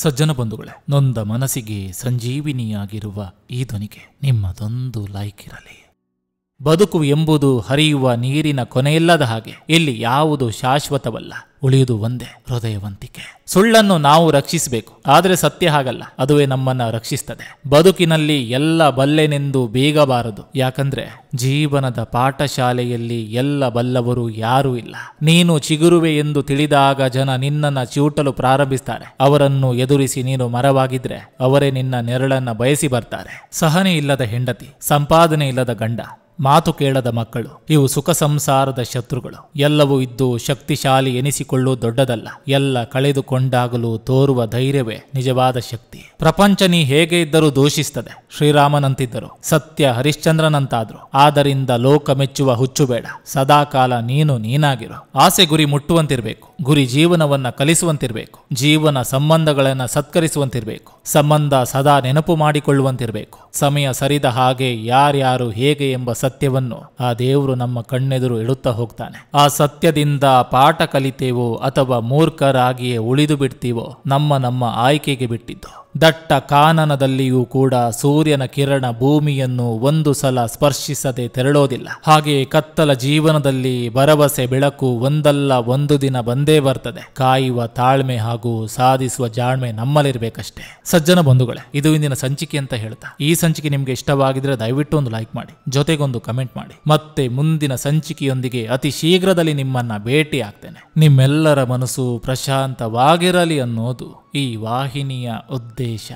ಸಜ್ಜನ ಬಂಧುಗಳೇ, ನೊಂದ ಮನಸ್ಸಿಗೆ ಸಂಜೀವಿನಿಯಾಗಿರುವ ಈ ಧ್ವನಿಗೆ ನಿಮ್ಮದೊಂದು ಲೈಕ್ ಇರಲಿ. ಬದುಕು ಎಂಬುದು ಹರಿಯುವ ನೀರಿನ ಕೊನೆಯಿಲ್ಲದ ಹಾಗೆ. ಇಲ್ಲಿ ಯಾವುದು ಶಾಶ್ವತವಲ್ಲ, ಉಳಿಯುವುದು ಒಂದೇ, ಹೃದಯವಂತಿಕೆ. ಸುಳ್ಳನ್ನು ನಾವು ರಕ್ಷಿಸಬೇಕು, ಆದರೆ ಸತ್ಯ ಹಾಗಲ್ಲ, ಅದುವೇ ನಮ್ಮನ್ನ ರಕ್ಷಿಸ್ತದೆ. ಬದುಕಿನಲ್ಲಿ ಎಲ್ಲ ಬಲ್ಲೆನೆಂದು ಬೀಗಬಾರದು, ಯಾಕಂದ್ರೆ ಜೀವನದ ಪಾಠಶಾಲೆಯಲ್ಲಿ ಎಲ್ಲ ಬಲ್ಲವರು ಯಾರೂ ಇಲ್ಲ. ನೀನು ಚಿಗುರುವೆ ಎಂದು ತಿಳಿದಾಗ ಜನ ನಿನ್ನನ್ನು ಚಿವುಟಲು ಪ್ರಾರಂಭಿಸ್ತಾರೆ. ಅವರನ್ನು ಎದುರಿಸಿ ನೀನು ಮರವಾಗಿದ್ರೆ ಅವರೇ ನಿನ್ನ ನೆರಳನ್ನ ಬಯಸಿ ಬರ್ತಾರೆ. ಸಹನೆ ಇಲ್ಲದ ಹೆಂಡತಿ, ಸಂಪಾದನೆ ಇಲ್ಲದ ಗಂಡ, ಮಾತು ಕೇಳದ ಮಕ್ಕಳು, ಇವು ಸುಖ ಸಂಸಾರದ ಶತ್ರುಗಳು. ಎಲ್ಲವೂ ಇದ್ದು ಶಕ್ತಿಶಾಲಿ ಎನಿಸಿಕೊಳ್ಳುವುದು ದೊಡ್ಡದಲ್ಲ, ಎಲ್ಲ ಕಳೆದುಕೊಂಡಾಗಲೂ ತೋರುವ ಧೈರ್ಯವೇ ನಿಜವಾದ ಶಕ್ತಿ. ಪ್ರಪಂಚ ನೀ ಹೇಗೆ ಇದ್ದರೂ ದೂಷಿಸ್ತದೆ. ಶ್ರೀರಾಮನಂತಿದ್ದರು, ಸತ್ಯ ಹರಿಶ್ಚಂದ್ರನಂತಾದ್ರು. ಆದ್ದರಿಂದ ಲೋಕ ಮೆಚ್ಚುವ ಹುಚ್ಚು ಬೇಡ, ಸದಾಕಾಲ ನೀನು ನೀನಾಗಿರು. ಆಸೆ ಗುರಿ ಮುಟ್ಟುವಂತಿರ್ಬೇಕು, ಗುರಿ ಜೀವನವನ್ನ ಕಲಿಸುವಂತಿರ್ಬೇಕು, ಜೀವನ ಸಂಬಂಧಗಳನ್ನ ಸತ್ಕರಿಸುವಂತಿರ್ಬೇಕು, ಸಂಬಂಧ ಸದಾ ನೆನಪು ಮಾಡಿಕೊಳ್ಳುವಂತಿರ್ಬೇಕು. ಸಮಯ ಸರಿದ ಹಾಗೆ ಯಾರ್ಯಾರು ಹೇಗೆ ಎಂಬ ಸತ್ಯವನ್ನು ಆ ದೇವರು ನಮ್ಮ ಕಣ್ಣೆದುರು ಇಡುತ್ತಾ ಹೋಗ್ತಾನೆ. ಆ ಸತ್ಯದಿಂದ ಪಾಠ ಕಲಿತೇವೋ ಅಥವಾ ಮೂರ್ಖರಾಗಿಯೇ ಉಳಿದು ಬಿಡ್ತೀವೋ ನಮ್ಮ ಆಯ್ಕೆಗೆ ಬಿಟ್ಟಿದ್ದು. ದಟ್ಟ ಕಾನನದಲ್ಲಿಯೂ ಕೂಡ ಸೂರ್ಯನ ಕಿರಣ ಭೂಮಿಯನ್ನು ಒಂದು ಸಲ ಸ್ಪರ್ಶಿಸದೆ ತೆರಳೋದಿಲ್ಲ. ಹಾಗೆಯೇ ಕತ್ತಲ ಜೀವನದಲ್ಲಿ ಭರವಸೆ ಬೆಳಕು ಒಂದಲ್ಲ ಒಂದು ದಿನ ಬಂದೇ ಬರ್ತದೆ. ಕಾಯುವ ತಾಳ್ಮೆ ಹಾಗೂ ಸಾಧಿಸುವ ಜಾಣ್ಮೆ ನಮ್ಮಲ್ಲಿರ್ಬೇಕಷ್ಟೇ. ಸಜ್ಜನ ಬಂಧುಗಳೇ, ಇದು ಇಂದಿನ ಸಂಚಿಕೆ ಅಂತ ಹೇಳ್ತಾ, ಈ ಸಂಚಿಕೆ ನಿಮ್ಗೆ ಇಷ್ಟವಾಗಿದ್ರೆ ದಯವಿಟ್ಟು ಒಂದು ಲೈಕ್ ಮಾಡಿ, ಜೊತೆಗೊಂದು ಕಮೆಂಟ್ ಮಾಡಿ. ಮತ್ತೆ ಮುಂದಿನ ಸಂಚಿಕೆಯೊಂದಿಗೆ ಅತಿ ಶೀಘ್ರದಲ್ಲಿ ನಿಮ್ಮನ್ನ ಭೇಟಿ ಆಗ್ತೇನೆ. ನಿಮ್ಮೆಲ್ಲರ ಮನಸ್ಸು ಪ್ರಶಾಂತವಾಗಿರಲಿ ಅನ್ನೋದು ಈ ವಾಹಿನಿಯ ಉದ್ದೇಶ.